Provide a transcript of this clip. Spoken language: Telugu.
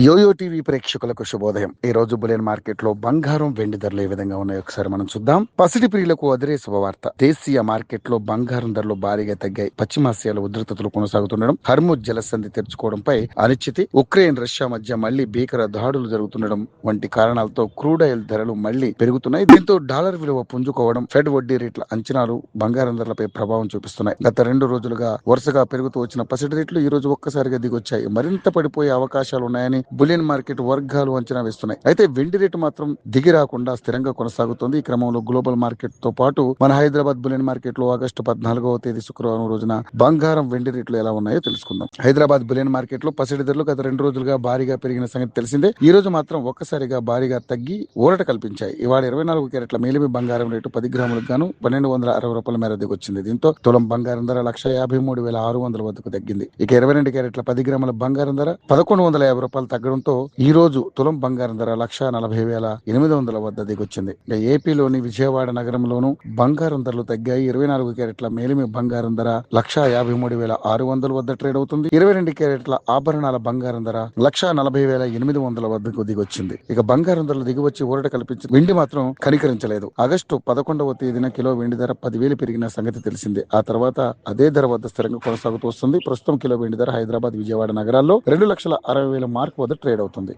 యోయో టీవీ ప్రేక్షకులకు శుభోదయం. ఈ రోజు బులియన్ మార్కెట్ లో బంగారం, వెండి ధరలు ఏ విధంగా ఉన్నాయో ఒకసారి మనం చూద్దాం. పసిడి ప్రియులకు అదిరే శుభవార్త. దేశీయ మార్కెట్ లో బంగారం ధరలు భారీగా తగ్గాయి. పశ్చిమాసియాలో ఉధృతతలు కొనసాగుతుండడం, హర్ముజ్ జలసంధి తెరుచుకోవడంపై అనిశ్చితి, ఉక్రెయిన్ రష్యా మధ్య మళ్లీ భీకర దాడులు జరుగుతుండడం వంటి కారణాలతో క్రూడ్ ఆయిల్ ధరలు మళ్లీ పెరుగుతున్నాయి. దీంతో డాలర్ విలువ పుంజుకోవడం, ఫెడ్ వడ్డీ రేట్ల అంచనాలు బంగారం ధరలపై ప్రభావం చూపిస్తున్నాయి. గత 2 రోజులుగా వరుసగా పెరుగుతూ వచ్చిన పసిడి రేట్లు ఈ రోజు ఒక్కసారిగా దిగొచ్చాయి. మరింత పడిపోయే అవకాశాలు ఉన్నాయని బులియన్ మార్కెట్ వర్గాలు అంచనా వేస్తున్నాయి. అయితే వెండి రేటు మాత్రం దిగి రాకుండా స్థిరంగా కొనసాగుతోంది. ఈ క్రమంలో గ్లోబల్ మార్కెట్ తో పాటు మన హైదరాబాద్ బులియన్ మార్కెట్ లో ఆగస్టు 14వ తేదీ శుక్రవారం రోజున బంగారం, వెండి రేట్లు ఎలా ఉన్నాయో తెలుసుకుందాం. హైదరాబాద్ బులియన్ మార్కెట్ లో పసిడి ధరలు గత 2 రోజులుగా భారీగా పెరిగిన సంగతి తెలిసిందే. ఈ రోజు మాత్రం ఒక్కసారిగా భారీగా తగ్గి ఊరట కల్పించాయి. ఇవాళ 24 క్యారెట్ల మేలిమి బంగారం రేటు 10 గ్రాములకు గాను 1260 రూపాయల మేర దిగొచ్చింది. దీంతో తులం బంగారం ధర 1,53,600 వద్దకు తగ్గింది. ఇక 22 క్యారెట్ల 10 గ్రాముల బంగారం ధర 1150 రూపాయలు తగ్గడంతో ఈ రోజు తులం బంగారం ధర 1,40,800 వద్ద దిగొచ్చింది. ఇక ఏపీలోని విజయవాడ నగరంలోను బంగారం ధరలు తగ్గాయి. 24 క్యారెట్ల మేలిమి బంగారం ధర 1,53,600 వద్ద ట్రేడ్ అవుతుంది. 22 క్యారెట్ల ఆభరణాల బంగారం ధర 1,40,800 వద్దకు దిగొచ్చింది. ఇక బంగారం ధరలు దిగివచ్చి ఊరట కల్పించింది. వెండి మాత్రం కనికరించలేదు. ఆగస్టు 11వ తేదీన కిలో వెండి ధర 10,000 పెరిగిన సంగతి తెలిసిందే. ఆ తర్వాత అదే ధర వద్ద స్థిరంగా కొనసాగుతూ వస్తుంది. ప్రస్తుతం కిలో వెండి ధర హైదరాబాద్, విజయవాడ నగరాల్లో 2,60,60,000 మార్క్ వద్ద ట్రేడ్ అవుతుంది.